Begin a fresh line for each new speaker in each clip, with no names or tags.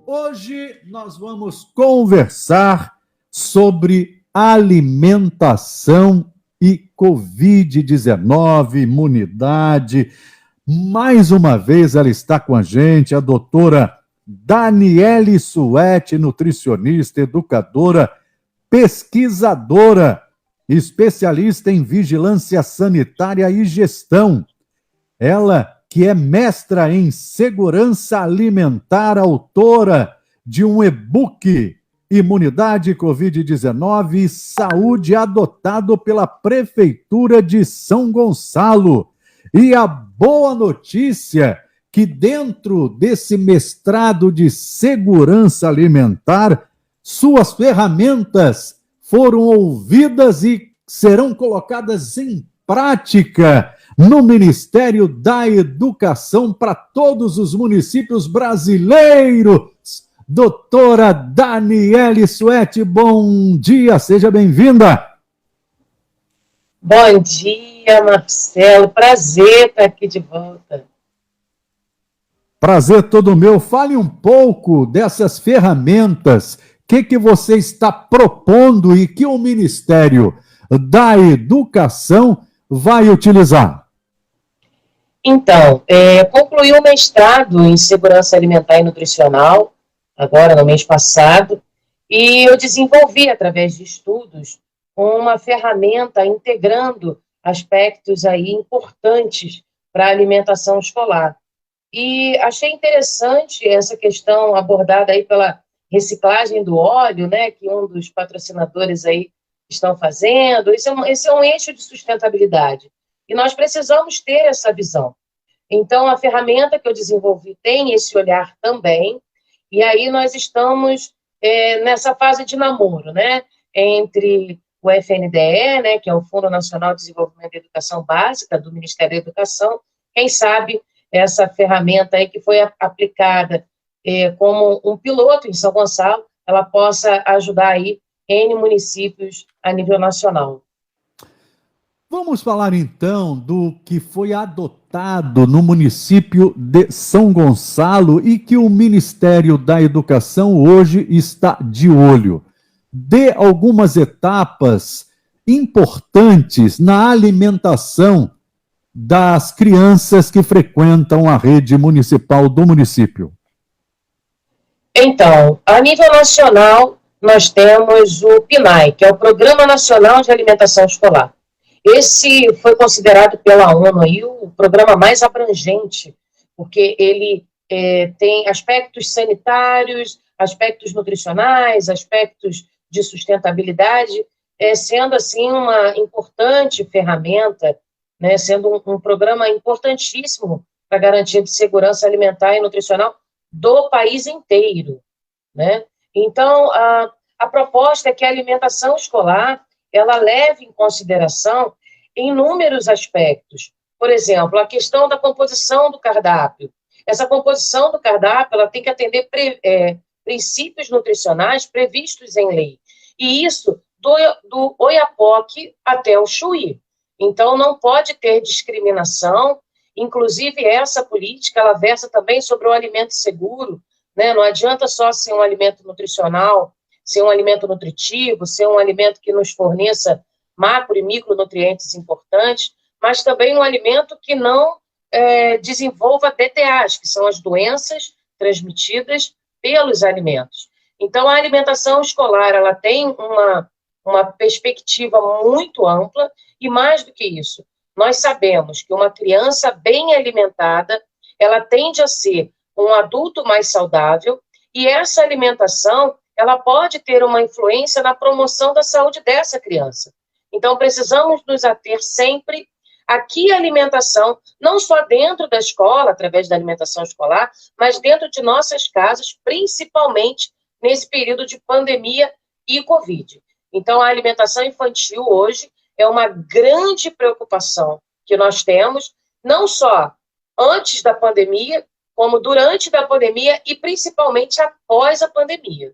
Hoje nós vamos conversar sobre alimentação e Covid-19, imunidade. Mais uma vez ela está com a gente, a doutora Daniele Suete, nutricionista, educadora, pesquisadora, especialista em vigilância sanitária e gestão. Ela que é mestra em segurança alimentar, autora de um e-book Imunidade Covid-19 e Saúde, adotado pela Prefeitura de São Gonçalo. E a boa notícia que dentro desse mestrado de segurança alimentar, suas ferramentas foram ouvidas e serão colocadas em prática no Ministério da Educação para todos os municípios brasileiros. Doutora Daniele Suete, bom dia, seja bem-vinda.
Bom dia, Marcelo, prazer estar aqui de volta.
Prazer todo meu. Fale um pouco dessas ferramentas, o que você está propondo e que o Ministério da Educação vai utilizar.
Então, concluí o mestrado em Segurança Alimentar e Nutricional, agora no mês passado, e eu desenvolvi, através de estudos, uma ferramenta integrando aspectos aí importantes para a alimentação escolar. E achei interessante essa questão abordada aí pela reciclagem do óleo, né, que um dos patrocinadores aí estão fazendo. Esse é um eixo de sustentabilidade. E nós precisamos ter essa visão. Então, a ferramenta que eu desenvolvi tem esse olhar também, e aí nós estamos nessa fase de namoro, né, entre o FNDE, né, que é o Fundo Nacional de Desenvolvimento da Educação Básica, do Ministério da Educação, quem sabe essa ferramenta aí que foi aplicada como um piloto em São Gonçalo, ela possa ajudar aí N municípios a nível nacional.
Vamos falar então do que foi adotado no município de São Gonçalo e que o Ministério da Educação hoje está de olho. Dê algumas etapas importantes na alimentação das crianças que frequentam a rede municipal do município.
Então, a nível nacional, nós temos o PNAE, que é o Programa Nacional de Alimentação Escolar. Esse foi considerado pela ONU aí o programa mais abrangente, porque ele tem aspectos sanitários, aspectos nutricionais, aspectos de sustentabilidade, sendo assim uma importante ferramenta, né, sendo um programa importantíssimo para a garantia de segurança alimentar e nutricional do país inteiro, né? Então, a proposta é que a alimentação escolar ela leve em consideração inúmeros aspectos. Por exemplo, a questão da composição do cardápio. Essa composição do cardápio ela tem que atender princípios nutricionais previstos em lei. E isso do Oiapoque até o Chuí. Então, não pode ter discriminação. Inclusive, essa política ela versa também sobre o alimento seguro, né? Não adianta só ser um alimento nutricional, ser um alimento nutritivo, ser um alimento que nos forneça macro e micronutrientes importantes, mas também um alimento que não desenvolva DTAs, que são as doenças transmitidas pelos alimentos. Então, a alimentação escolar ela tem uma perspectiva muito ampla e, mais do que isso, nós sabemos que uma criança bem alimentada, ela tende a ser um adulto mais saudável e essa alimentação ela pode ter uma influência na promoção da saúde dessa criança. Então, precisamos nos ater sempre a que alimentação, não só dentro da escola, através da alimentação escolar, mas dentro de nossas casas, principalmente nesse período de pandemia e Covid. Então, a alimentação infantil hoje é uma grande preocupação que nós temos, não só antes da pandemia, como durante a pandemia e principalmente após a pandemia.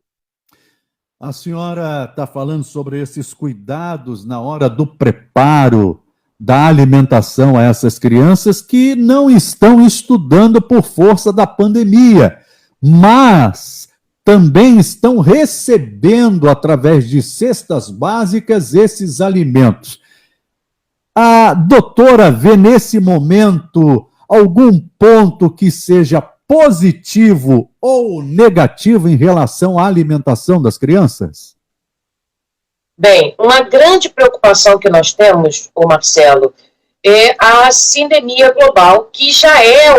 A senhora está falando sobre esses cuidados na hora do preparo da alimentação a essas crianças que não estão estudando por força da pandemia, mas também estão recebendo, através de cestas básicas, esses alimentos. A doutora vê nesse momento algum ponto que seja positivo ou negativo em relação à alimentação das crianças?
Bem, uma grande preocupação que nós temos, o Marcelo, é a sindemia global, que já é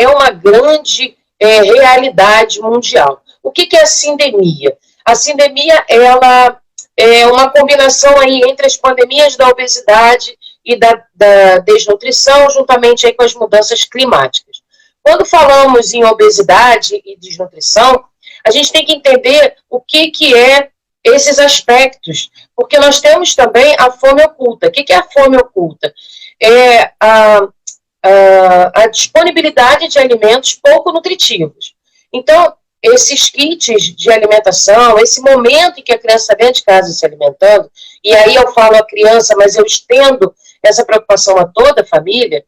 uma grande realidade mundial. O que é a sindemia? A sindemia, ela é uma combinação aí entre as pandemias da obesidade e da desnutrição, juntamente aí com as mudanças climáticas. Quando falamos em obesidade e desnutrição, a gente tem que entender o que é esses aspectos, porque nós temos também a fome oculta. O que é a fome oculta? É a disponibilidade de alimentos pouco nutritivos. Então, esses kits de alimentação, esse momento em que a criança está dentro de casa se alimentando, e aí eu falo a criança, mas eu estendo essa preocupação a toda a família,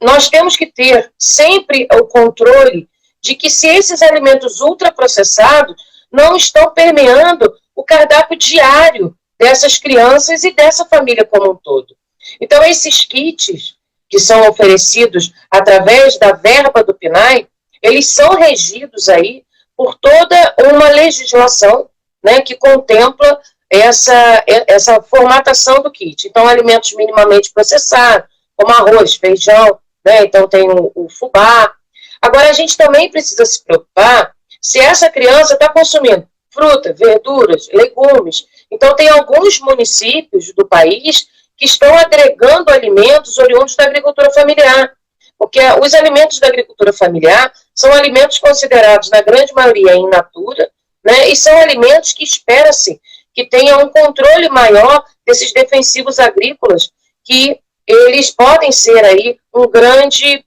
nós temos que ter sempre o controle de que se esses alimentos ultraprocessados não estão permeando o cardápio diário dessas crianças e dessa família como um todo. Então, esses kits que são oferecidos através da verba do PNAE, eles são regidos aí por toda uma legislação, né, que contempla essa formatação do kit. Então, alimentos minimamente processados, como arroz, feijão, né, então tem o fubá. Agora, a gente também precisa se preocupar se essa criança está consumindo fruta, verduras, legumes. Então, tem alguns municípios do país que estão agregando alimentos oriundos da agricultura familiar, porque os alimentos da agricultura familiar são alimentos considerados, na grande maioria, in natura, né, e são alimentos que espera-se que tenha um controle maior desses defensivos agrícolas, que eles podem ser aí um grande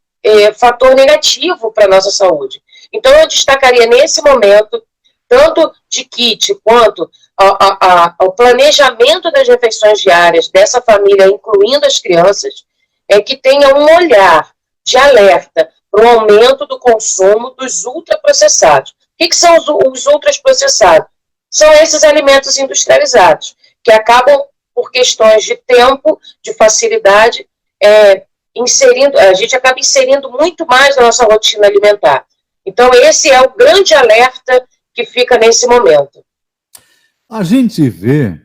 fator negativo para a nossa saúde. Então, eu destacaria nesse momento, tanto de kit quanto ao planejamento das refeições diárias dessa família, incluindo as crianças, que tenha um olhar de alerta para o aumento do consumo dos ultraprocessados. O que são os ultraprocessados? São esses alimentos industrializados, que acabam, por questões de tempo, de facilidade, a gente acaba inserindo muito mais na nossa rotina alimentar. Então, esse é o grande alerta que fica nesse momento.
A gente vê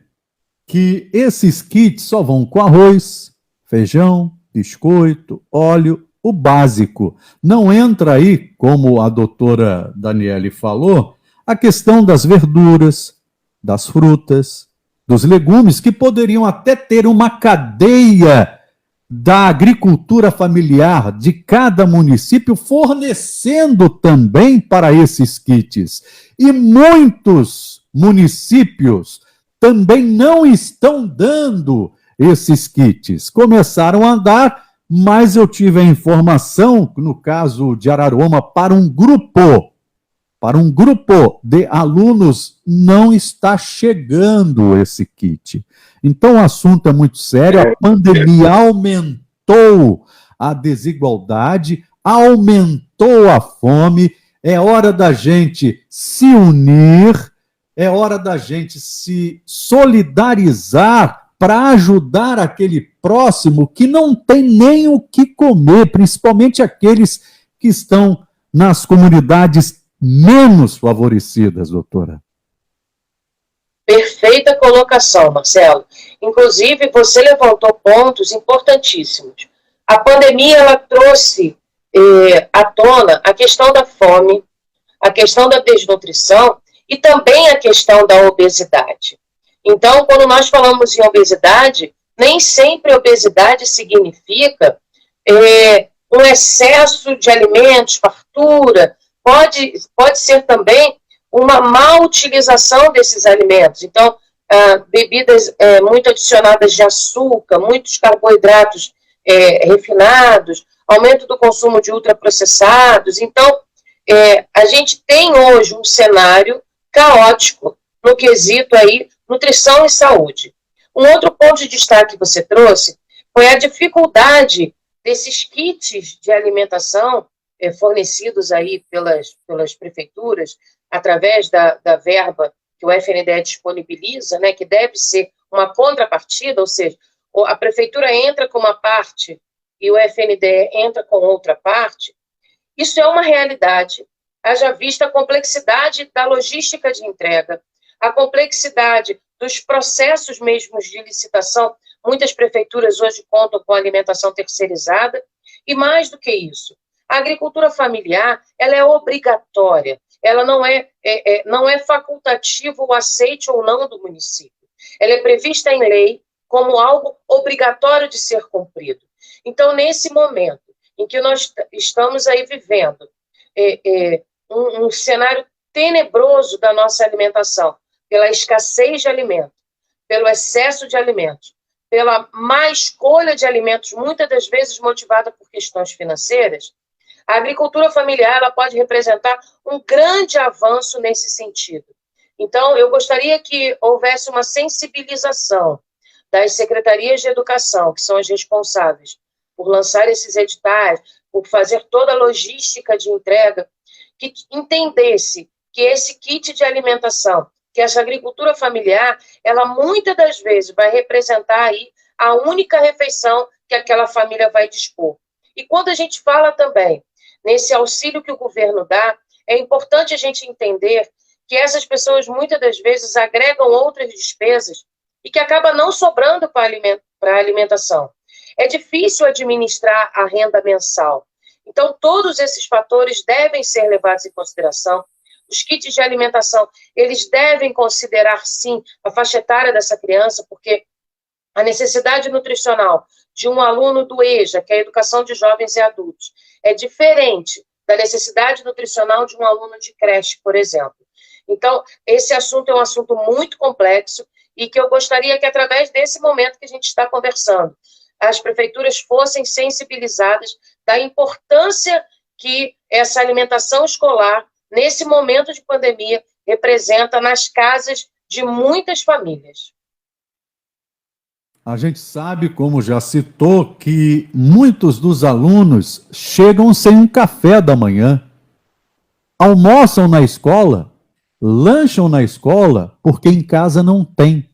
que esses kits só vão com arroz, feijão, biscoito, óleo, o básico. Não entra aí, como a doutora Daniele falou, a questão das verduras, das frutas, dos legumes, que poderiam até ter uma cadeia da agricultura familiar de cada município, fornecendo também para esses kits. E muitos municípios também não estão dando esses kits. Começaram a dar, mas eu tive a informação, no caso de Araruama, para um grupo de alunos não está chegando esse kit. Então o assunto é muito sério, a pandemia aumentou a desigualdade, aumentou a fome, é hora da gente se unir, é hora da gente se solidarizar para ajudar aquele próximo que não tem nem o que comer, principalmente aqueles que estão nas comunidades menos favorecidas, doutora.
Perfeita colocação, Marcelo. Inclusive, você levantou pontos importantíssimos. A pandemia, ela trouxe à tona a questão da fome, a questão da desnutrição e também a questão da obesidade. Então, quando nós falamos em obesidade, nem sempre obesidade significa um excesso de alimentos, fartura, pode ser também uma má utilização desses alimentos. Então, bebidas muito adicionadas de açúcar, muitos carboidratos refinados, aumento do consumo de ultraprocessados. Então, a gente tem hoje um cenário caótico no quesito aí, nutrição e saúde. Um outro ponto de destaque que você trouxe foi a dificuldade desses kits de alimentação fornecidos aí pelas prefeituras, através da verba que o FNDE disponibiliza, né, que deve ser uma contrapartida, ou seja, a prefeitura entra com uma parte e o FNDE entra com outra parte. Isso é uma realidade, haja vista a complexidade da logística de entrega, a complexidade dos processos mesmos de licitação. Muitas prefeituras hoje contam com alimentação terceirizada, e mais do que isso, a agricultura familiar, ela é obrigatória, ela não é facultativo o aceite ou não do município. Ela é prevista em lei como algo obrigatório de ser cumprido. Então, nesse momento em que nós estamos aí vivendo um cenário tenebroso da nossa alimentação, pela escassez de alimentos, pelo excesso de alimentos, pela má escolha de alimentos, muitas das vezes motivada por questões financeiras, a agricultura familiar ela pode representar um grande avanço nesse sentido. Então, eu gostaria que houvesse uma sensibilização das secretarias de educação, que são as responsáveis por lançar esses editais, por fazer toda a logística de entrega, que entendesse que esse kit de alimentação, que essa agricultura familiar, ela muitas das vezes vai representar aí a única refeição que aquela família vai dispor. E quando a gente fala também nesse auxílio que o governo dá, é importante a gente entender que essas pessoas muitas das vezes agregam outras despesas e que acaba não sobrando para a alimentação. É difícil administrar a renda mensal. Então, todos esses fatores devem ser levados em consideração. Os kits de alimentação, eles devem considerar, sim, a faixa etária dessa criança, porque a necessidade nutricional de um aluno do EJA, que é a Educação de Jovens e Adultos, é diferente da necessidade nutricional de um aluno de creche, por exemplo. Então, esse assunto é um assunto muito complexo e que eu gostaria que, através desse momento que a gente está conversando, as prefeituras fossem sensibilizadas da importância que essa alimentação escolar, nesse momento de pandemia, representa nas casas de muitas famílias.
A gente sabe, como já citou, que muitos dos alunos chegam sem um café da manhã, almoçam na escola, lancham na escola, porque em casa não tem.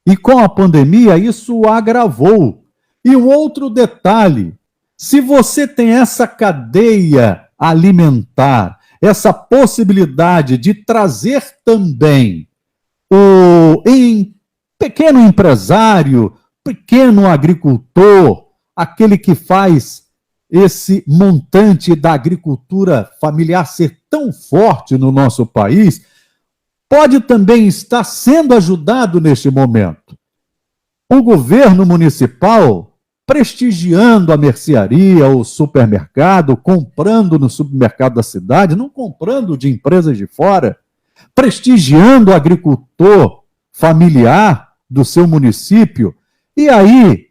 E com a pandemia, isso agravou. E um outro detalhe, se você tem essa cadeia alimentar, essa possibilidade de trazer também o pequeno empresário, pequeno agricultor, aquele que faz esse montante da agricultura familiar ser tão forte no nosso país, pode também estar sendo ajudado neste momento. O governo municipal prestigiando a mercearia, o supermercado, comprando no supermercado da cidade, não comprando de empresas de fora, prestigiando o agricultor familiar do seu município. E aí,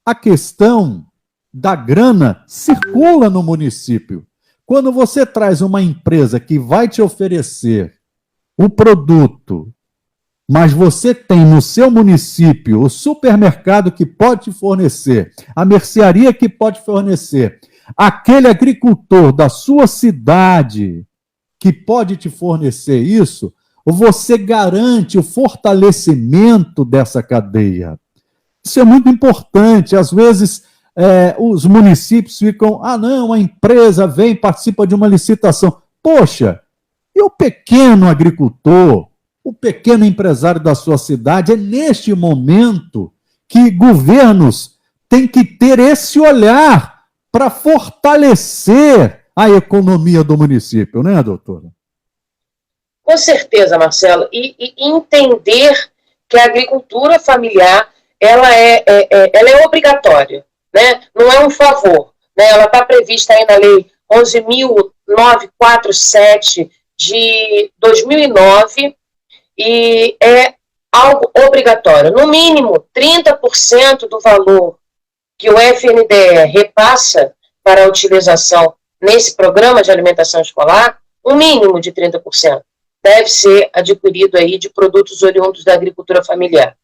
a questão da grana circula no município. Quando você traz uma empresa que vai te oferecer o produto, mas você tem no seu município o supermercado que pode te fornecer, a mercearia que pode fornecer, aquele agricultor da sua cidade que pode te fornecer isso, você garante o fortalecimento dessa cadeia. Isso é muito importante. Às vezes, os municípios ficam, não, a empresa vem, participa de uma licitação. Poxa, e o pequeno agricultor, o pequeno empresário da sua cidade? É neste momento que governos têm que ter esse olhar para fortalecer a economia do município, né, doutora?
Com certeza, Marcelo, e entender que a agricultura familiar ela é obrigatória, né? Não é um favor, né? Ela está prevista aí na Lei 11.947 de 2009 e é algo obrigatório. No mínimo, 30% do valor que o FNDE repassa para a utilização nesse programa de alimentação escolar, um mínimo de 30%. Deve ser adquirido aí de produtos oriundos da agricultura familiar.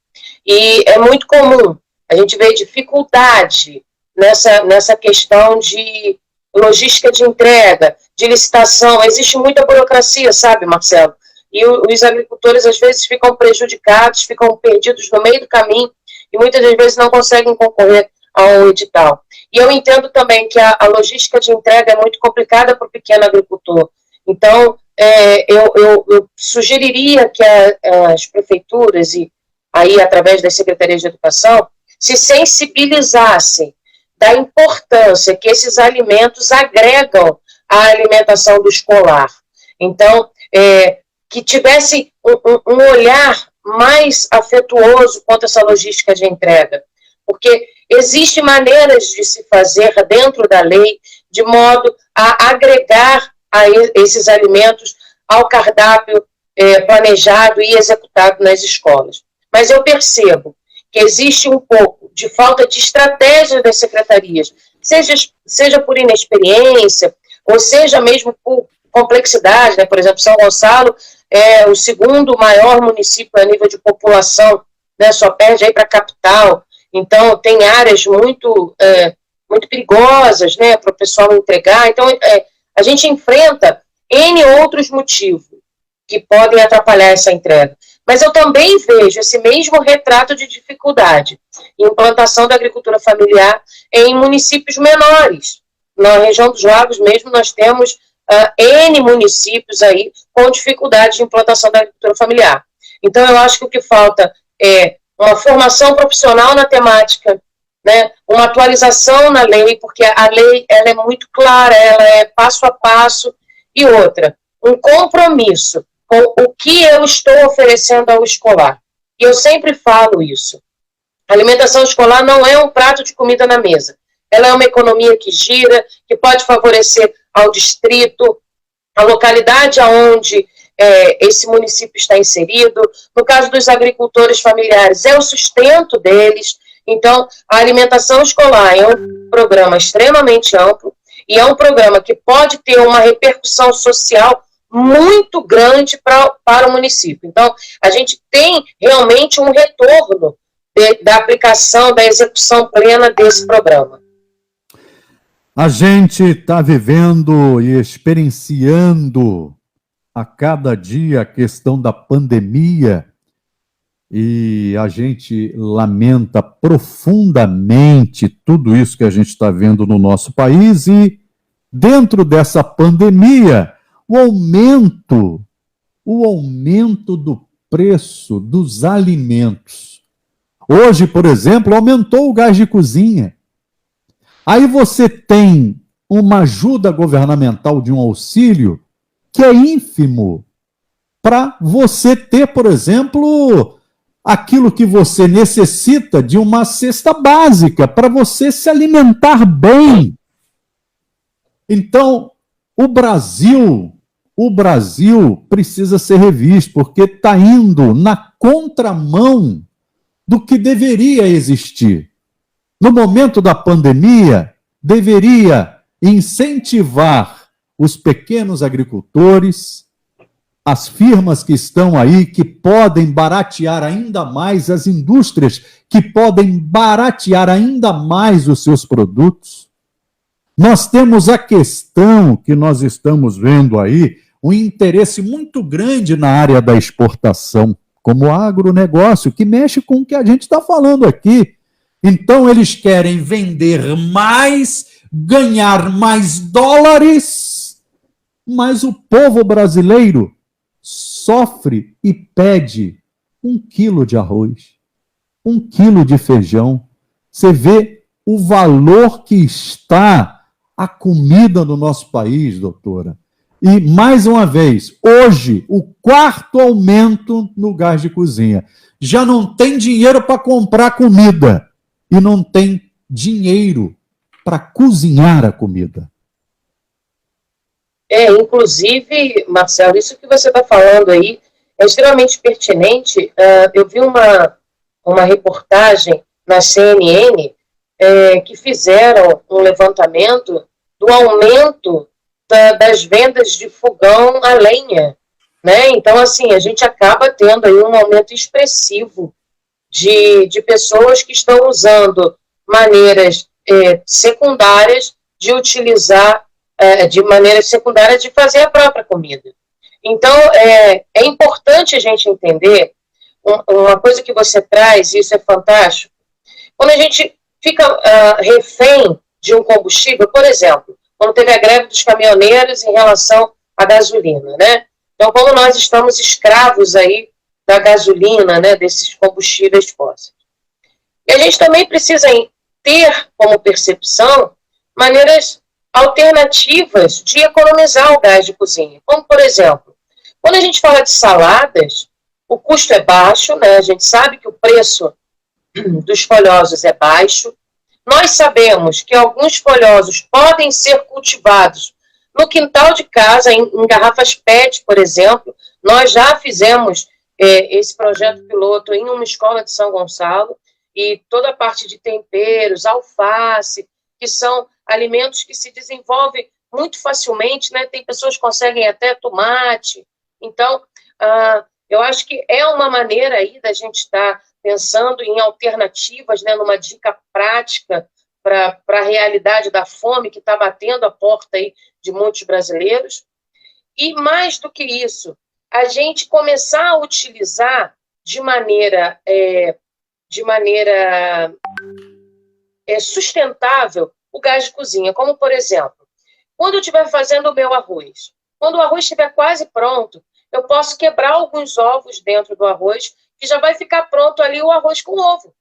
E é muito comum a gente ver dificuldade nessa questão de logística de entrega, de licitação, existe muita burocracia, sabe, Marcelo? E os agricultores, às vezes, ficam prejudicados, ficam perdidos no meio do caminho e muitas das vezes não conseguem concorrer ao edital. E eu entendo também que a logística de entrega é muito complicada para o pequeno agricultor. Então, eu sugeriria que as prefeituras, e aí através das secretarias de educação, se sensibilizassem da importância que esses alimentos agregam à alimentação do escolar. Então, que tivesse um olhar mais afetuoso quanto a essa logística de entrega, porque existem maneiras de se fazer dentro da lei de modo a agregar esses alimentos ao cardápio planejado e executado nas escolas. Mas eu percebo que existe um pouco de falta de estratégia das secretarias, seja por inexperiência, ou seja mesmo por complexidade, né? Por exemplo, São Gonçalo é o segundo maior município a nível de população, né? Só perde aí para a capital, então tem áreas muito perigosas, né, para o pessoal entregar, então a gente enfrenta N outros motivos que podem atrapalhar essa entrega. Mas eu também vejo esse mesmo retrato de dificuldade em implantação da agricultura familiar em municípios menores. Na região dos Lagos mesmo nós temos N municípios aí com dificuldade de implantação da agricultura familiar. Então eu acho que o que falta é uma formação profissional na temática, né, uma atualização na lei, porque a lei ela é muito clara, ela é passo a passo, e outra, um compromisso com o que eu estou oferecendo ao escolar. E eu sempre falo isso. A alimentação escolar não é um prato de comida na mesa. Ela é uma economia que gira, que pode favorecer ao distrito, a localidade onde esse município está inserido. No caso dos agricultores familiares, é o sustento deles. Então, a alimentação escolar é um programa extremamente amplo e é um programa que pode ter uma repercussão social muito grande para o município. Então, a gente tem realmente um retorno da aplicação, da execução plena desse programa.
A gente está vivendo e experienciando a cada dia a questão da pandemia e a gente lamenta profundamente tudo isso que a gente está vendo no nosso país e dentro dessa pandemia o aumento do preço dos alimentos. Hoje, por exemplo, aumentou o gás de cozinha. Aí você tem uma ajuda governamental de um auxílio que é ínfimo para você ter, por exemplo, aquilo que você necessita de uma cesta básica para você se alimentar bem. Então, o Brasil precisa ser revisto, porque está indo na contramão do que deveria existir. No momento da pandemia, deveria incentivar os pequenos agricultores, as firmas que estão aí, que podem baratear ainda mais, as indústrias que podem baratear ainda mais os seus produtos. Nós temos a questão que nós estamos vendo aí, um interesse muito grande na área da exportação, como o agronegócio, que mexe com o que a gente está falando aqui. Então, eles querem vender mais, ganhar mais dólares, mas o povo brasileiro sofre e pede 1 quilo de arroz, 1 quilo de feijão. Você vê o valor que está a comida no nosso país, doutora. E, mais uma vez, hoje, o 4º aumento no gás de cozinha. Já não tem dinheiro para comprar comida e não tem dinheiro para cozinhar a comida.
Inclusive, Marcelo, isso que você está falando aí é extremamente pertinente. Eu vi uma reportagem na CNN que fizeram um levantamento do aumento das vendas de fogão a lenha, né? Então, assim, a gente acaba tendo aí um aumento expressivo de pessoas que estão usando maneiras secundárias de utilizar de maneira secundária, de fazer a própria comida. Então, é importante a gente entender uma coisa que você traz, e isso é fantástico, quando a gente fica refém de um combustível, por exemplo, quando teve a greve dos caminhoneiros em relação à gasolina, né? Então, como nós estamos escravos aí da gasolina, né, desses combustíveis fósseis. E a gente também precisa ter como percepção maneiras alternativas de economizar o gás de cozinha. Como, por exemplo, quando a gente fala de saladas, o custo é baixo, né? A gente sabe que o preço dos folhosos é baixo. Nós sabemos que alguns folhosos podem ser cultivados no quintal de casa, em garrafas PET, por exemplo. Nós já fizemos esse projeto piloto em uma escola de São Gonçalo, e toda a parte de temperos, alface, que são alimentos que se desenvolvem muito facilmente, né? Tem pessoas que conseguem até tomate. Então, eu acho que é uma maneira aí da gente estar pensando em alternativas, né, numa dica prática para a realidade da fome que está batendo a porta aí de muitos brasileiros. E mais do que isso, a gente começar a utilizar de maneira sustentável o gás de cozinha, como, por exemplo, quando eu estiver fazendo o meu arroz, quando o arroz estiver quase pronto, eu posso quebrar alguns ovos dentro do arroz, que já vai ficar pronto ali o arroz com ovo.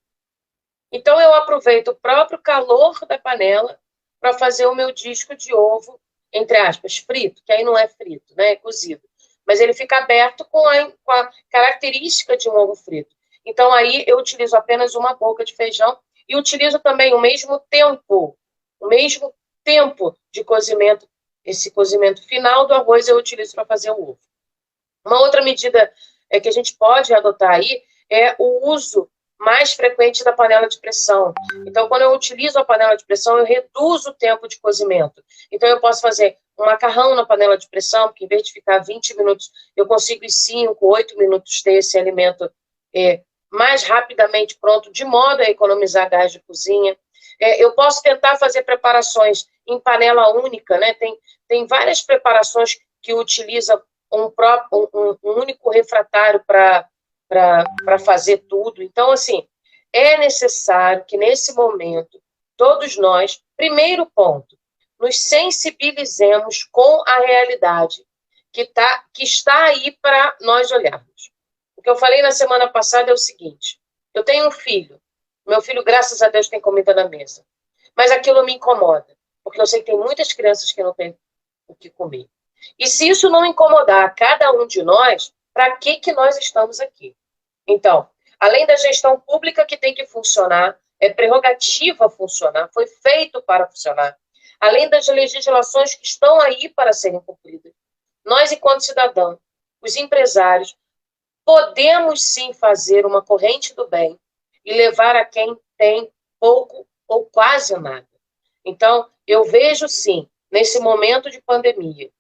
Então, eu aproveito o próprio calor da panela para fazer o meu disco de ovo, entre aspas, frito, que aí não é frito, né, é cozido. Mas ele fica aberto com a característica de um ovo frito. Então, aí eu utilizo apenas uma boca de feijão e utilizo também o mesmo tempo de cozimento. Esse cozimento final do arroz eu utilizo para fazer o ovo. Uma outra medida que a gente pode adotar aí é o uso mais frequente da panela de pressão. Então, quando eu utilizo a panela de pressão, eu reduzo o tempo de cozimento. Então, eu posso fazer um macarrão na panela de pressão, porque em vez de ficar 20 minutos, eu consigo em 5, 8 minutos ter esse alimento mais rapidamente pronto, de modo a economizar gás de cozinha. Eu posso tentar fazer preparações em panela única, né? Tem várias preparações que utilizam um único refratário para fazer tudo. Então, assim, é necessário que, nesse momento, todos nós, primeiro ponto, nos sensibilizemos com a realidade que está aí para nós olharmos. O que eu falei na semana passada é o seguinte: eu tenho um filho, meu filho, graças a Deus, tem comida na mesa, mas aquilo me incomoda, porque eu sei que tem muitas crianças que não têm o que comer. E se isso não incomodar cada um de nós, para que nós estamos aqui? Então, além da gestão pública que tem que funcionar, é prerrogativa funcionar, foi feito para funcionar, além das legislações que estão aí para serem cumpridas, nós, enquanto cidadãos, os empresários, podemos sim fazer uma corrente do bem e levar a quem tem pouco ou quase nada. Então, eu vejo sim, nesse momento de pandemia,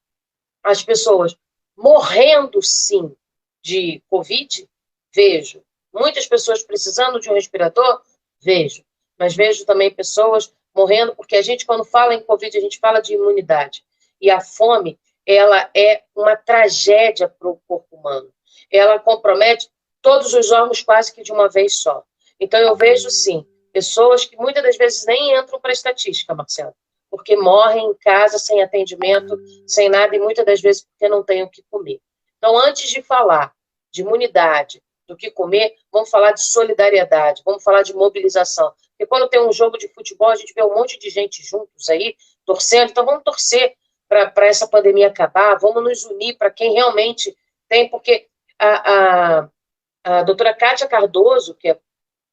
as pessoas morrendo sim de Covid, vejo. Muitas pessoas precisando de um respirador, vejo. Mas vejo também pessoas morrendo, porque a gente, quando fala em Covid, a gente fala de imunidade. E a fome, ela é uma tragédia para o corpo humano. Ela compromete todos os órgãos quase que de uma vez só. Então, eu vejo, sim, pessoas que muitas das vezes nem entram para a estatística, Marcelo, porque morrem em casa sem atendimento, sem nada, e muitas das vezes porque não têm o que comer. Então, antes de falar de imunidade, do que comer, vamos falar de solidariedade, vamos falar de mobilização. Porque quando tem um jogo de futebol, a gente vê um monte de gente juntos aí, torcendo. Então, vamos torcer para essa pandemia acabar, vamos nos unir para quem realmente tem, porque a doutora Kátia Cardoso, que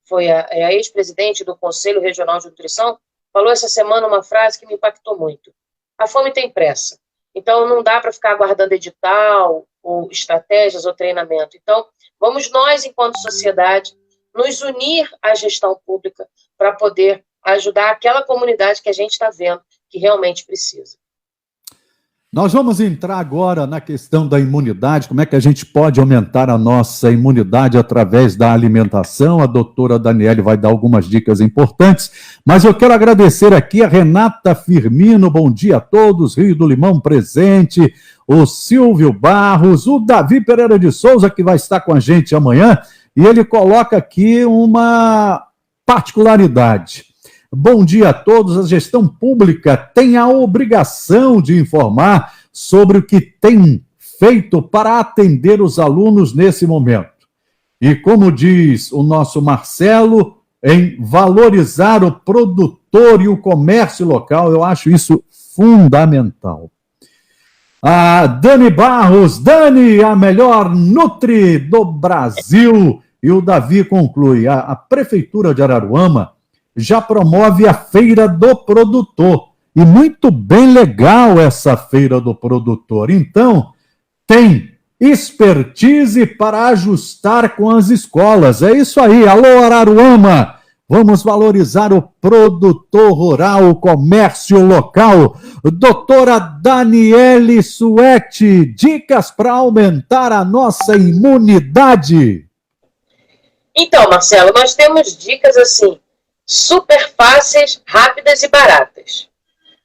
foi a ex-presidente do Conselho Regional de Nutrição, falou essa semana uma frase que me impactou muito. A fome tem pressa. Então, não dá para ficar aguardando edital, ou estratégias, ou treinamento. Então, vamos nós, enquanto sociedade, nos unir à gestão pública para poder ajudar aquela comunidade que a gente está vendo que realmente precisa.
Nós vamos entrar agora na questão da imunidade, como é que a gente pode aumentar a nossa imunidade através da alimentação. A doutora Daniele vai dar algumas dicas importantes, mas eu quero agradecer aqui a Renata Firmino, bom dia a todos, Rio do Limão presente, o Silvio Barros, o Davi Pereira de Souza, que vai estar com a gente amanhã, e ele coloca aqui uma particularidade. Bom dia a todos. A gestão pública tem a obrigação de informar sobre o que tem feito para atender os alunos nesse momento. E como diz o nosso Marcelo, em valorizar o produtor e o comércio local, eu acho isso fundamental. A Dani Barros, Dani, a melhor Nutri do Brasil. E o Davi conclui, a Prefeitura de Araruama já promove a Feira do Produtor. E muito bem legal essa Feira do Produtor. Então, tem expertise para ajustar com as escolas. É isso aí. Alô, Araruama! Vamos valorizar o produtor rural, o comércio local. Doutora Daniele Suete, dicas para aumentar a nossa imunidade.
Então, Marcelo, nós temos dicas assim, super fáceis, rápidas e baratas.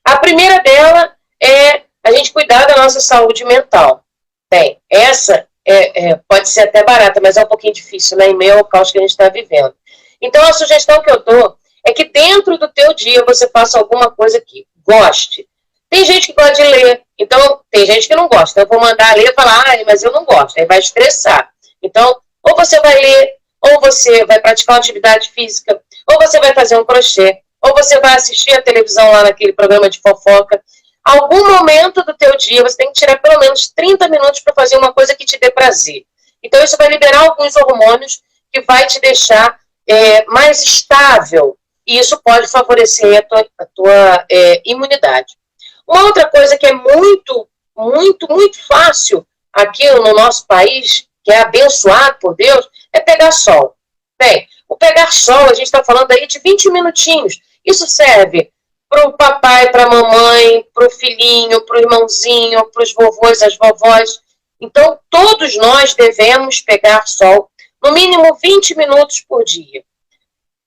A primeira dela é a gente cuidar da nossa saúde mental. Bem, essa pode ser até barata, mas é um pouquinho difícil, né, em meio ao caos que a gente está vivendo. Então, a sugestão que eu dou é que dentro do teu dia você faça alguma coisa que goste. Tem gente que gosta de ler, então tem gente que não gosta. Eu vou mandar ler e falar, mas eu não gosto, aí vai estressar. Então, ou você vai ler, ou você vai praticar uma atividade física, ou você vai fazer um crochê, ou você vai assistir a televisão lá naquele programa de fofoca. Algum momento do teu dia, você tem que tirar pelo menos 30 minutos para fazer uma coisa que te dê prazer. Então, isso vai liberar alguns hormônios que vai te deixar mais estável, e isso pode favorecer a tua imunidade. Uma outra coisa que é muito, muito, muito fácil aqui no nosso país, que é abençoado por Deus, é pegar sol. Bem, o pegar sol, a gente está falando aí de 20 minutinhos. Isso serve para o papai, para a mamãe, para o filhinho, para o irmãozinho, para os vovôs, as vovós. Então, todos nós devemos pegar sol, no mínimo 20 minutos por dia.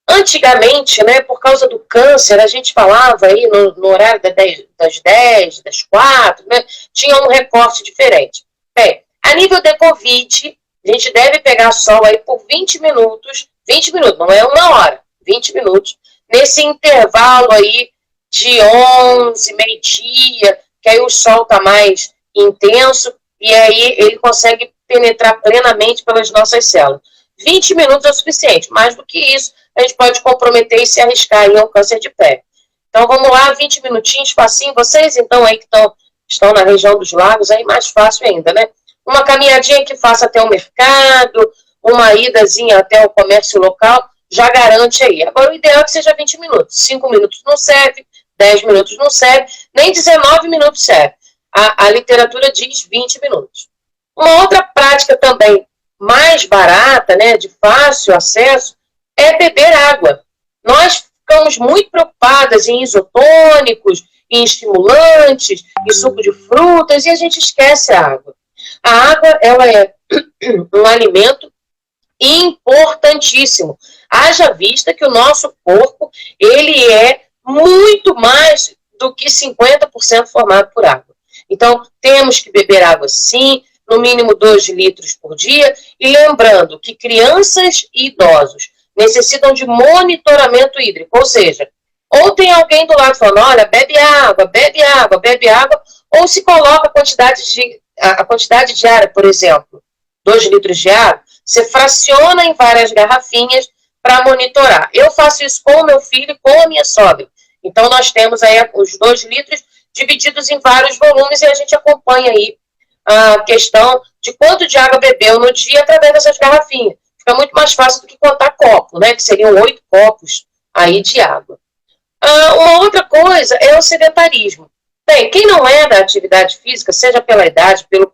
Antigamente, né, por causa do câncer, a gente falava aí no horário das 10, das 4, né, tinha um recorte diferente. Bem, a nível de Covid, a gente deve pegar sol aí por 20 minutos, não é uma hora, 20 minutos, nesse intervalo aí de 11, meio-dia, que aí o sol está mais intenso e aí ele consegue penetrar plenamente pelas nossas células. 20 minutos é o suficiente, mais do que isso, a gente pode comprometer e se arriscar aí ao câncer de pele. Então vamos lá, 20 minutinhos, facinho. Vocês então aí que estão na região dos lagos, aí mais fácil ainda, né? Uma caminhadinha que faça até o mercado, uma idazinha até o comércio local, já garante aí. Agora o ideal é que seja 20 minutos. 5 minutos não serve, 10 minutos não serve, nem 19 minutos serve. A literatura diz 20 minutos. Uma outra prática também mais barata, né, de fácil acesso, é beber água. Nós ficamos muito preocupadas em isotônicos, em estimulantes, em suco de frutas, e a gente esquece a água. A água, ela é um alimento importantíssimo. Haja vista que o nosso corpo, ele é muito mais do que 50% formado por água. Então, temos que beber água sim, no mínimo 2 litros por dia, e lembrando que crianças e idosos necessitam de monitoramento hídrico, ou seja, ou tem alguém do lado falando, olha, bebe água, ou se coloca a quantidade diária, por exemplo, 2 litros de água, você fraciona em várias garrafinhas para monitorar. Eu faço isso com o meu filho e com a minha sogra. Então, nós temos aí os 2 litros divididos em vários volumes e a gente acompanha aí a questão de quanto de água bebeu no dia através dessas garrafinhas. Fica muito mais fácil do que contar copo, né? Que seriam 8 copos aí de água. Uma outra coisa é o sedentarismo. Bem, quem não é da atividade física, seja pela idade, pelo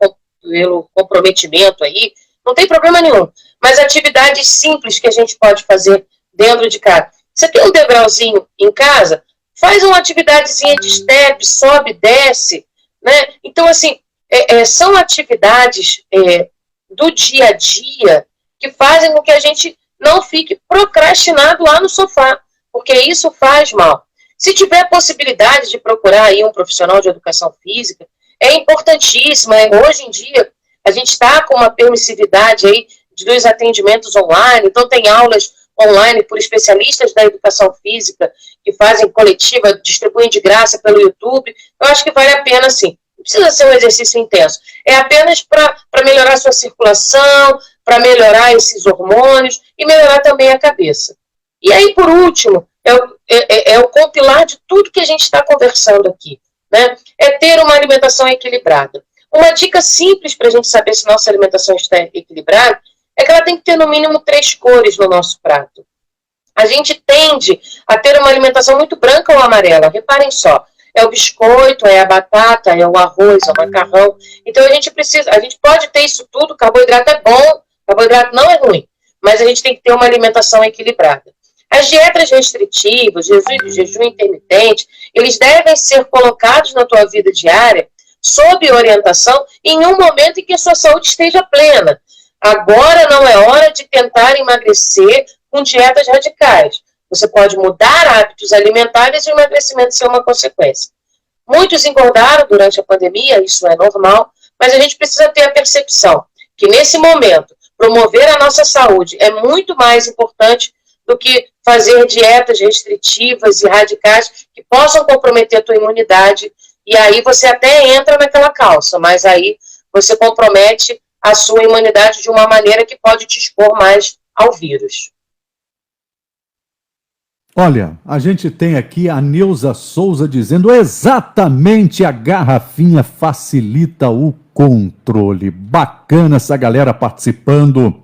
comprometimento aí, não tem problema nenhum. Mas atividades simples que a gente pode fazer dentro de casa. Você tem um degrauzinho em casa? Faz uma atividadezinha de step, sobe, desce, né? Então, assim, são atividades do dia a dia que fazem com que a gente não fique procrastinado lá no sofá, porque isso faz mal. Se tiver possibilidade de procurar aí um profissional de educação física, é importantíssimo. Hoje em dia, a gente está com uma permissividade aí dos atendimentos online, então tem aulas online por especialistas da educação física que fazem coletiva, distribuem de graça pelo YouTube. Eu acho que vale a pena, sim. Não precisa ser um exercício intenso. É apenas para melhorar a sua circulação, para melhorar esses hormônios e melhorar também a cabeça. E aí, por último, é o compilar de tudo que a gente está conversando aqui, né? É ter uma alimentação equilibrada. Uma dica simples para a gente saber se nossa alimentação está equilibrada é que ela tem que ter no mínimo 3 cores no nosso prato. A gente tende a ter uma alimentação muito branca ou amarela. Reparem só, é o biscoito, é a batata, é o arroz, é o macarrão. Então a gente pode ter isso tudo, carboidrato é bom, carboidrato não é ruim, mas a gente tem que ter uma alimentação equilibrada. As dietas restritivas, jejum intermitente, eles devem ser colocados na tua vida diária sob orientação em um momento em que a sua saúde esteja plena. Agora não é hora de tentar emagrecer com dietas radicais. Você pode mudar hábitos alimentares e o emagrecimento ser uma consequência. Muitos engordaram durante a pandemia, isso é normal, mas a gente precisa ter a percepção que nesse momento promover a nossa saúde é muito mais importante do que fazer dietas restritivas e radicais que possam comprometer a tua imunidade, e aí você até entra naquela calça, mas aí você compromete a sua imunidade de uma maneira que pode te expor mais ao vírus.
Olha, a gente tem aqui a Neuza Souza dizendo exatamente a garrafinha facilita o controle. Bacana essa galera participando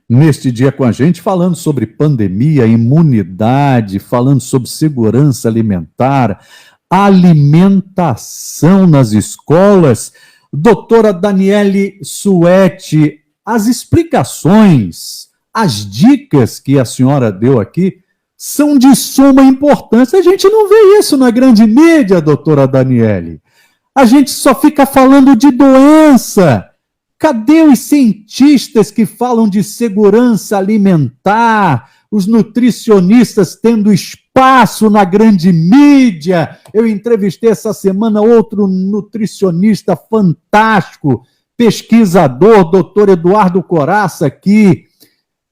neste dia com a gente, falando sobre pandemia, imunidade, falando sobre segurança alimentar, alimentação nas escolas. Doutora Daniele Suete, as explicações, as dicas que a senhora deu aqui são de suma importância. A gente não vê isso na grande mídia, doutora Daniele. A gente só fica falando de doença. Cadê os cientistas que falam de segurança alimentar, os nutricionistas tendo espaço na grande mídia? Eu entrevistei essa semana outro nutricionista fantástico, pesquisador, doutor Eduardo Coraça aqui,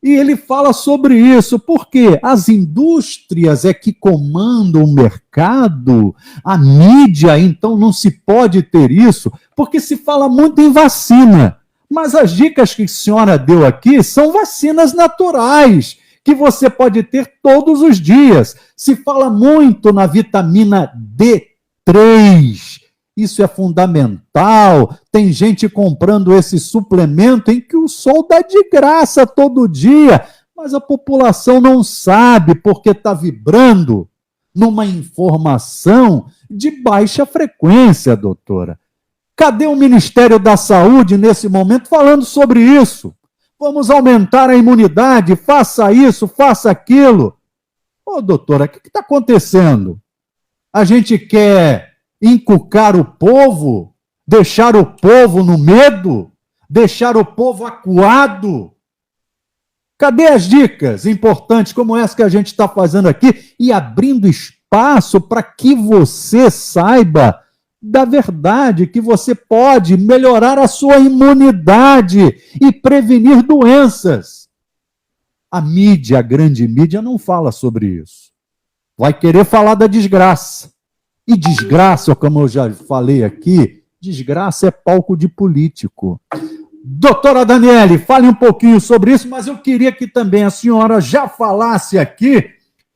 e ele fala sobre isso, porque as indústrias é que comandam o mercado, a mídia, então não se pode ter isso, porque se fala muito em vacina, mas as dicas que a senhora deu aqui são vacinas naturais, que você pode ter todos os dias. Se fala muito na vitamina D3, isso é fundamental. Tem gente comprando esse suplemento em que o sol dá de graça todo dia, mas a população não sabe porque está vibrando numa informação de baixa frequência, doutora. Cadê o Ministério da Saúde nesse momento falando sobre isso? Vamos aumentar a imunidade, faça isso, faça aquilo. Ô, doutora, o que está acontecendo? A gente quer encucar o povo, deixar o povo no medo, deixar o povo acuado. Cadê as dicas importantes como essa que a gente está fazendo aqui e abrindo espaço para que você saiba da verdade, que você pode melhorar a sua imunidade e prevenir doenças? A mídia, a grande mídia, não fala sobre isso. Vai querer falar da desgraça. E desgraça, como eu já falei aqui, desgraça é palco de político. Doutora Daniele, fale um pouquinho sobre isso, mas eu queria que também a senhora já falasse aqui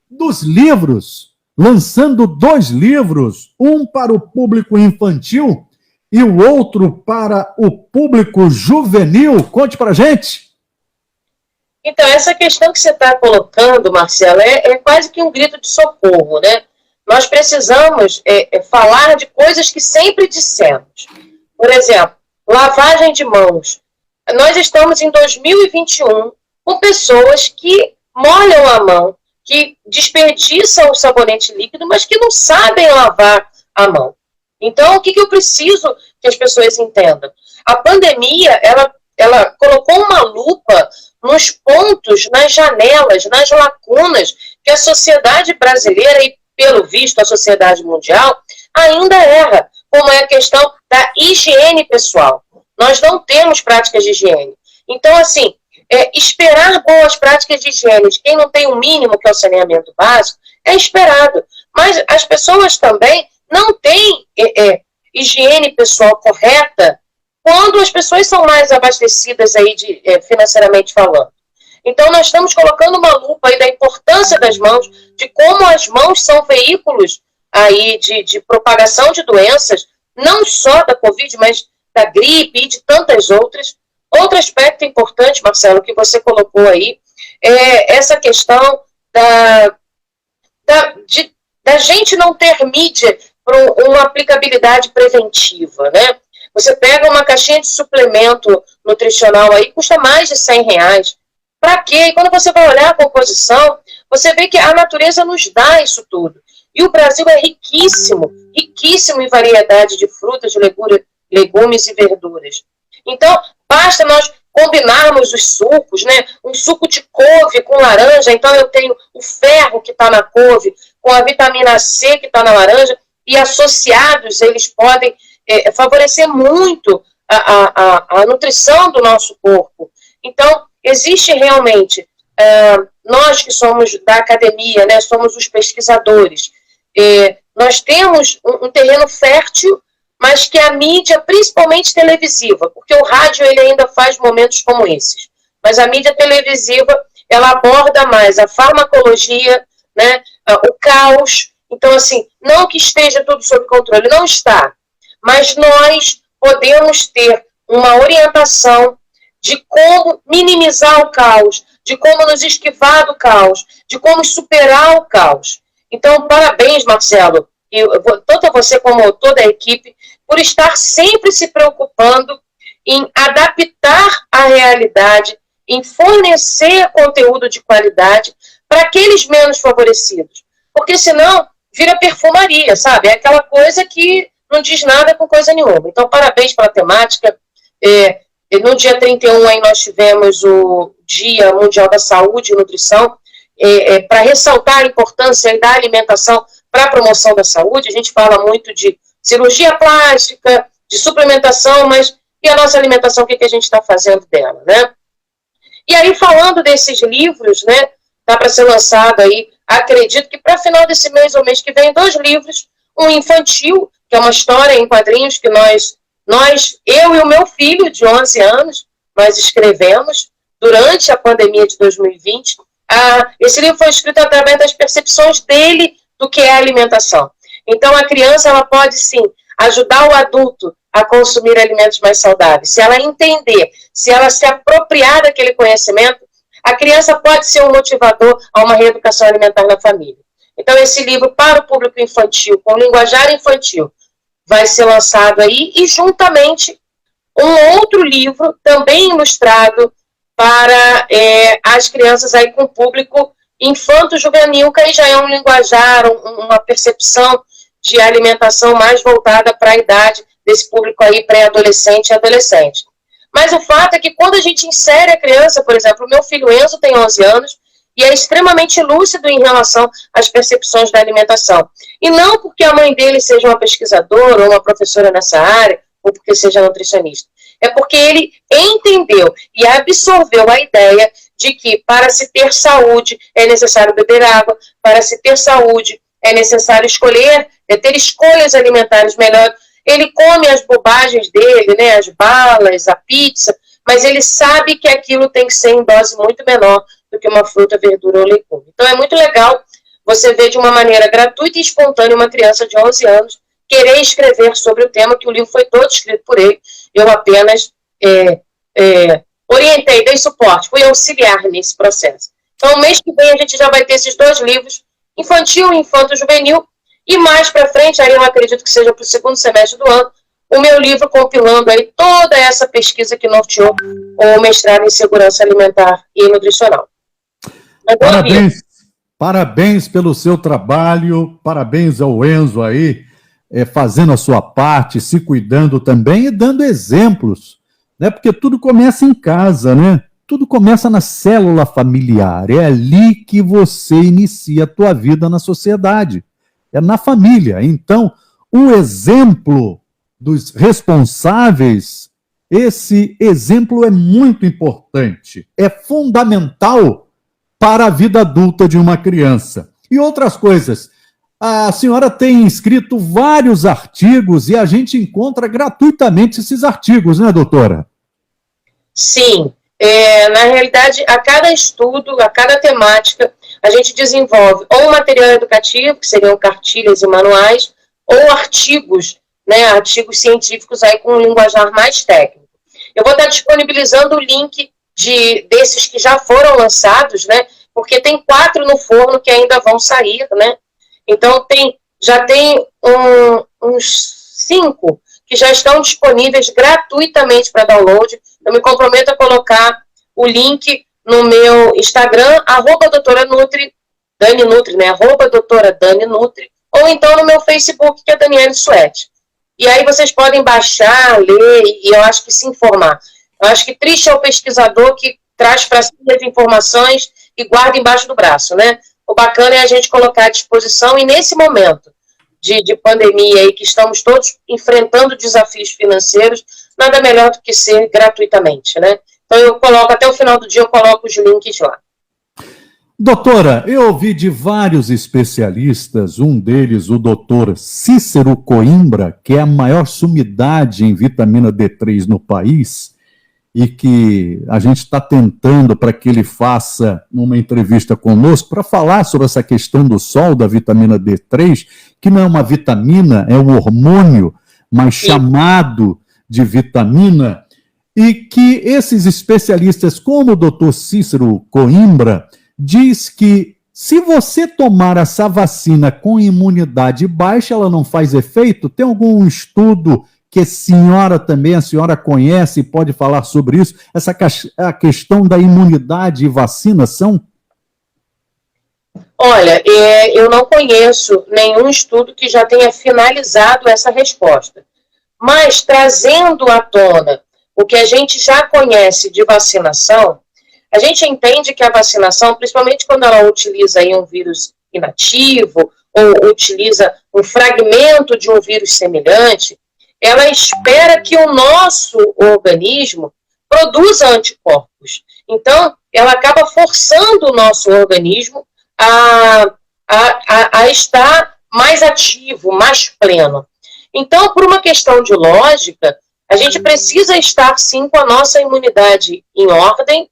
dos livros, lançando 2 livros, um para o público infantil e o outro para o público juvenil. Conte para a gente.
Então, essa questão que você está colocando, Marcelo, é quase que um grito de socorro, né? Nós precisamos falar de coisas que sempre dissemos. Por exemplo, lavagem de mãos. Nós estamos em 2021 com pessoas que molham a mão, que desperdiçam o sabonete líquido, mas que não sabem lavar a mão. Então, o que eu preciso que as pessoas entendam? A pandemia, ela colocou uma lupa nos pontos, nas janelas, nas lacunas que a sociedade brasileira e, pelo visto, a sociedade mundial ainda erra, como é a questão da higiene pessoal. Nós não temos práticas de higiene. Então, assim, esperar boas práticas de higiene de quem não tem o mínimo, que é o saneamento básico, é esperado. Mas as pessoas também não têm higiene pessoal correta quando as pessoas são mais abastecidas aí financeiramente falando. Então, nós estamos colocando uma lupa aí da importância das mãos, de como as mãos são veículos aí de propagação de doenças, não só da Covid, mas da gripe e de tantas outras. Outro aspecto importante, Marcelo, que você colocou aí, é essa questão da gente não ter mídia para uma aplicabilidade preventiva, né? Você pega uma caixinha de suplemento nutricional aí, custa mais de R$100. Para quê? E quando você vai olhar a composição, você vê que a natureza nos dá isso tudo. E o Brasil é riquíssimo, riquíssimo em variedade de frutas, legumes e verduras. Então, basta nós combinarmos os sucos, né? Um suco de couve com laranja, então eu tenho o ferro que está na couve, com a vitamina C que está na laranja, e associados eles podem favorecer muito a nutrição do nosso corpo. Então, existe realmente, nós que somos da academia, né, somos os pesquisadores, nós temos um terreno fértil, mas que a mídia, principalmente televisiva, porque o rádio ele ainda faz momentos como esses, mas a mídia televisiva, ela aborda mais a farmacologia, né, o caos. Então, assim, não que esteja tudo sob controle, não está, mas nós podemos ter uma orientação de como minimizar o caos, de como nos esquivar do caos, de como superar o caos. Então, parabéns, Marcelo, e tanto a você como toda a equipe, por estar sempre se preocupando em adaptar a realidade, em fornecer conteúdo de qualidade para aqueles menos favorecidos. Porque senão vira perfumaria, sabe? É aquela coisa que não diz nada com coisa nenhuma. Então, parabéns pela temática. No dia 31 aí nós tivemos o Dia Mundial da Saúde e Nutrição, para ressaltar a importância da alimentação para a promoção da saúde. A gente fala muito de cirurgia plástica, de suplementação, mas e a nossa alimentação, o que a gente está fazendo dela, né? E aí, falando desses livros, né, tá para ser lançado aí, acredito que para final desse mês ou mês que vem, 2 livros, um infantil, que é uma história em quadrinhos que eu e o meu filho, de 11 anos, nós escrevemos durante a pandemia de 2020. Esse livro foi escrito através das percepções dele do que é alimentação. Então, a criança ela pode, sim, ajudar o adulto a consumir alimentos mais saudáveis. Se ela entender, se ela se apropriar daquele conhecimento, a criança pode ser um motivador a uma reeducação alimentar na família. Então, esse livro para o público infantil, com linguajar infantil, vai ser lançado aí, e juntamente um outro livro, também ilustrado, para as crianças aí com público infanto-juvenil, que aí já é um linguajar, uma percepção de alimentação mais voltada para a idade desse público aí pré-adolescente e adolescente. Mas o fato é que quando a gente insere a criança, por exemplo, o meu filho Enzo tem 11 anos e é extremamente lúcido em relação às percepções da alimentação. E não porque a mãe dele seja uma pesquisadora ou uma professora nessa área, ou porque seja nutricionista. É porque ele entendeu e absorveu a ideia de que para se ter saúde é necessário beber água, para se ter saúde é necessário ter escolhas alimentares melhores. Ele come as bobagens dele, né, as balas, a pizza, mas ele sabe que aquilo tem que ser em dose muito menor do que uma fruta, verdura ou legume. Então é muito legal você ver de uma maneira gratuita e espontânea uma criança de 11 anos querer escrever sobre o tema, que o livro foi todo escrito por ele. Eu apenas orientei, dei suporte, fui auxiliar nesse processo. Então, mês que vem a gente já vai ter esses 2 livros, infantil e infanto-juvenil, e mais para frente, aí eu acredito que seja para o 2º semestre do ano, o meu livro compilando aí toda essa pesquisa que norteou o mestrado em segurança alimentar e nutricional.
Parabéns pelo seu trabalho, parabéns ao Enzo aí, fazendo a sua parte, se cuidando também e dando exemplos, né? Porque tudo começa em casa, né? Tudo começa na célula familiar. É ali que você inicia a tua vida na sociedade. É na família. Então, o exemplo dos responsáveis, esse exemplo é muito importante. É fundamental para a vida adulta de uma criança. E outras coisas. A senhora tem escrito vários artigos e a gente encontra gratuitamente esses artigos, né, doutora?
Sim. Na realidade, a cada estudo, a cada temática, a gente desenvolve ou um material educativo, que seriam cartilhas e manuais, ou artigos, né, artigos científicos aí com um linguajar mais técnico. Eu vou estar disponibilizando o link desses que já foram lançados, né, porque tem 4 no forno que ainda vão sair, né, então já tem uns 5 que já estão disponíveis gratuitamente para download. Eu me comprometo a colocar o link no meu Instagram, @doutora Nutri, Dani Nutri, né? @doutora Dani Nutri, ou então no meu Facebook, que é Daniele Suete. E aí vocês podem baixar, ler e eu acho que se informar. Eu acho que triste é o pesquisador que traz para si as informações e guarda embaixo do braço, né? O bacana é a gente colocar à disposição, e nesse momento de pandemia aí, que estamos todos enfrentando desafios financeiros, nada melhor do que ser gratuitamente, né? Então eu coloco, até o final do dia, eu coloco os links lá.
Doutora, eu ouvi de vários especialistas, um deles, o doutor Cícero Coimbra, que é a maior sumidade em vitamina D3 no país, e que a gente está tentando para que ele faça uma entrevista conosco para falar sobre essa questão do sol, da vitamina D3, que não é uma vitamina, é um hormônio, mas chamado de vitamina, e que esses especialistas, como o doutor Cícero Coimbra, diz que se você tomar essa vacina com imunidade baixa, ela não faz efeito? Tem algum estudo que a senhora conhece e pode falar sobre isso? A questão da imunidade e vacinação?
Olha, eu não conheço nenhum estudo que já tenha finalizado essa resposta. Mas, trazendo à tona o que a gente já conhece de vacinação, a gente entende que a vacinação, principalmente quando ela utiliza aí um vírus inativo, ou utiliza um fragmento de um vírus semelhante, ela espera que o nosso organismo produza anticorpos. Então, ela acaba forçando o nosso organismo a estar mais ativo, mais pleno. Então, por uma questão de lógica, a gente precisa estar, sim, com a nossa imunidade em ordem,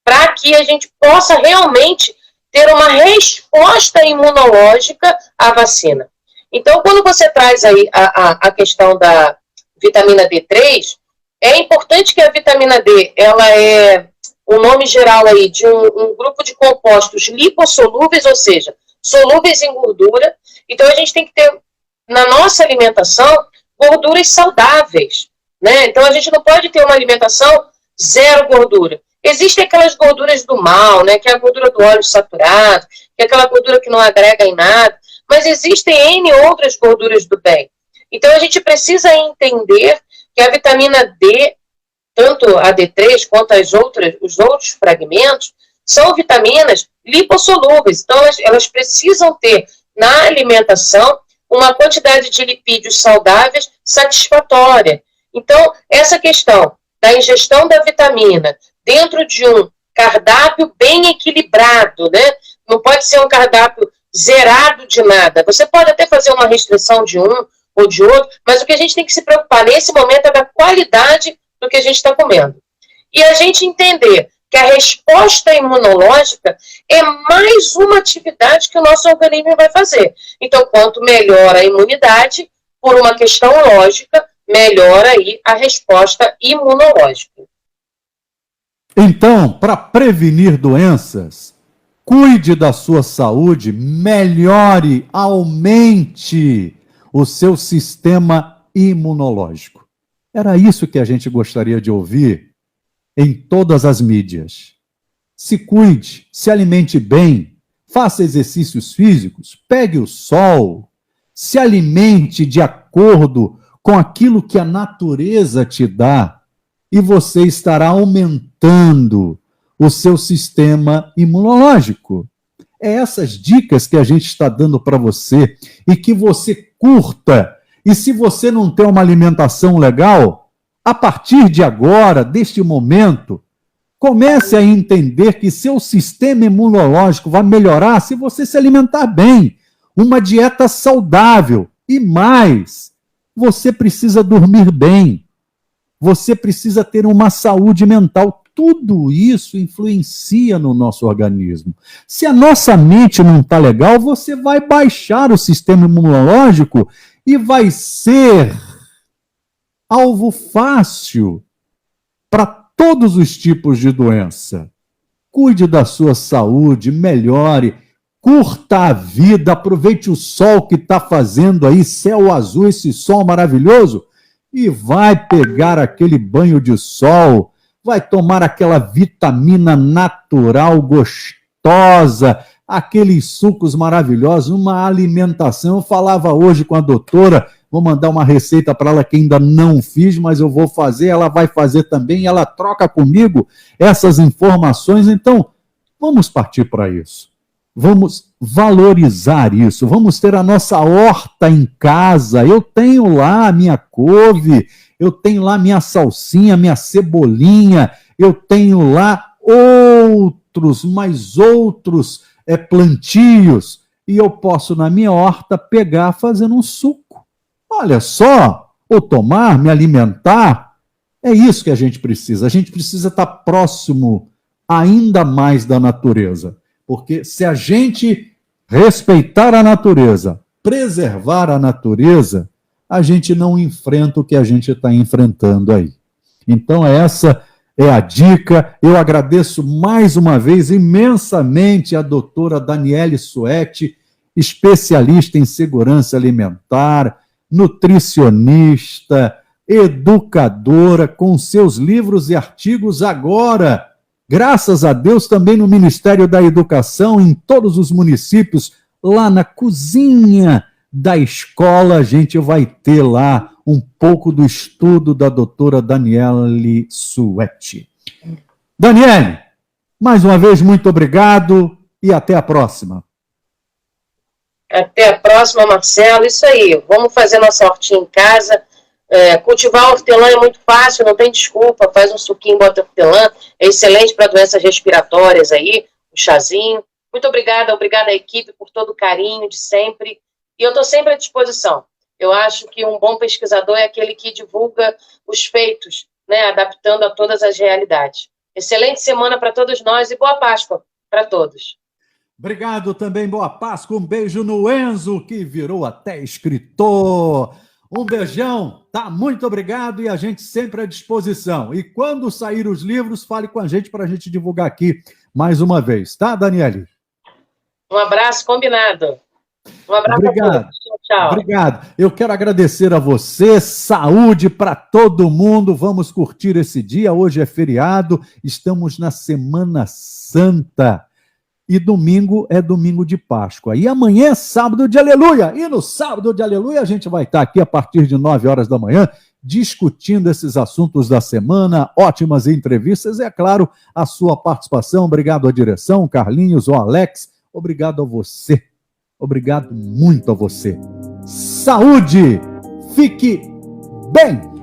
para que a gente possa realmente ter uma resposta imunológica à vacina. Então, quando você traz aí a questão da vitamina D3, é importante que a vitamina D, ela é o nome geral aí de um grupo de compostos lipossolúveis, ou seja, solúveis em gordura. Então, a gente tem que ter, na nossa alimentação, gorduras saudáveis, né? Então, a gente não pode ter uma alimentação zero gordura. Existem aquelas gorduras do mal, né? Que é a gordura do óleo saturado, que é aquela gordura que não agrega em nada, mas existem N outras gorduras do bem. Então, a gente precisa entender que a vitamina D, tanto a D3 quanto os outros fragmentos, são vitaminas lipossolúveis. Então, elas precisam ter na alimentação uma quantidade de lipídios saudáveis satisfatória. Então, essa questão da ingestão da vitamina dentro de um cardápio bem equilibrado, né? Não pode ser um cardápio zerado de nada. Você pode até fazer uma restrição de um ou de outro, mas o que a gente tem que se preocupar nesse momento é da qualidade do que a gente está comendo. E a gente entender que a resposta imunológica é mais uma atividade que o nosso organismo vai fazer. Então, quanto melhor a imunidade, por uma questão lógica, melhora aí a resposta imunológica.
Então, para prevenir doenças, cuide da sua saúde, melhore, aumente o seu sistema imunológico. Era isso que a gente gostaria de ouvir em todas as mídias. Se cuide, se alimente bem, faça exercícios físicos, pegue o sol, Se alimente de acordo com aquilo que a natureza te dá e você estará aumentando o seu sistema imunológico. É essas dicas que a gente está dando para você e que você curta. E se você não tem uma alimentação legal, a partir de agora, deste momento, comece a entender que seu sistema imunológico vai melhorar se você se alimentar bem, uma dieta saudável e mais, você precisa dormir bem, você precisa ter uma saúde mental. Tudo isso influencia no nosso organismo. Se a nossa mente não está legal, você vai baixar o sistema imunológico e vai ser alvo fácil para todos os tipos de doença. Cuide da sua saúde, melhore, curta a vida, aproveite o sol que está fazendo aí, céu azul, esse sol maravilhoso, e vai pegar aquele banho de sol, vai tomar aquela vitamina natural gostosa, aqueles sucos maravilhosos, uma alimentação. Eu falava hoje com a doutora, vou mandar uma receita para ela que ainda não fiz, mas eu vou fazer, ela vai fazer também, ela troca comigo essas informações. Então, vamos partir para isso. Vamos valorizar isso, vamos ter a nossa horta em casa. Eu tenho lá a minha couve, eu tenho lá minha salsinha, minha cebolinha, eu tenho lá mais outros plantios, e eu posso na minha horta pegar fazendo um suco. Olha só, ou tomar, me alimentar, é isso que a gente precisa estar próximo ainda mais da natureza. Porque se a gente respeitar a natureza, preservar a natureza, a gente não enfrenta o que a gente está enfrentando aí. Então, essa é a dica. Eu agradeço mais uma vez imensamente a doutora Daniele Suetti, especialista em segurança alimentar, nutricionista, educadora, com seus livros e artigos agora, graças a Deus, também no Ministério da Educação, em todos os municípios, lá na cozinha da escola, a gente vai ter lá um pouco do estudo da doutora Daniele Suetti. Daniele, mais uma vez, muito obrigado e até a próxima.
Até a próxima, Marcelo. Isso aí, vamos fazer nossa hortinha em casa. Cultivar hortelã é muito fácil, não tem desculpa, faz um suquinho, bota hortelã, é excelente para doenças respiratórias aí, um chazinho. Muito obrigada à equipe por todo o carinho de sempre, e eu estou sempre à disposição. Eu acho que um bom pesquisador é aquele que divulga os feitos, né, adaptando a todas as realidades. Excelente semana para todos nós e boa Páscoa para todos.
Obrigado também, boa Páscoa, um beijo no Enzo, que virou até escritor. Um beijão, tá? Muito obrigado e a gente sempre à disposição. E quando sair os livros, fale com a gente para a gente divulgar aqui mais uma vez, tá, Daniele?
Um abraço, combinado. Um abraço.
Obrigado.
A todos. Tchau.
Obrigado. Eu quero agradecer a você, saúde para todo mundo. Vamos curtir esse dia. Hoje é feriado, estamos na Semana Santa. E domingo é domingo de Páscoa. E amanhã é sábado de Aleluia. E no sábado de Aleluia a gente vai estar aqui a partir de 9 horas da manhã, discutindo esses assuntos da semana, ótimas entrevistas. E, é claro, a sua participação. Obrigado à direção, Carlinhos, o Alex. Obrigado a você. Obrigado muito a você. Saúde! Fique bem!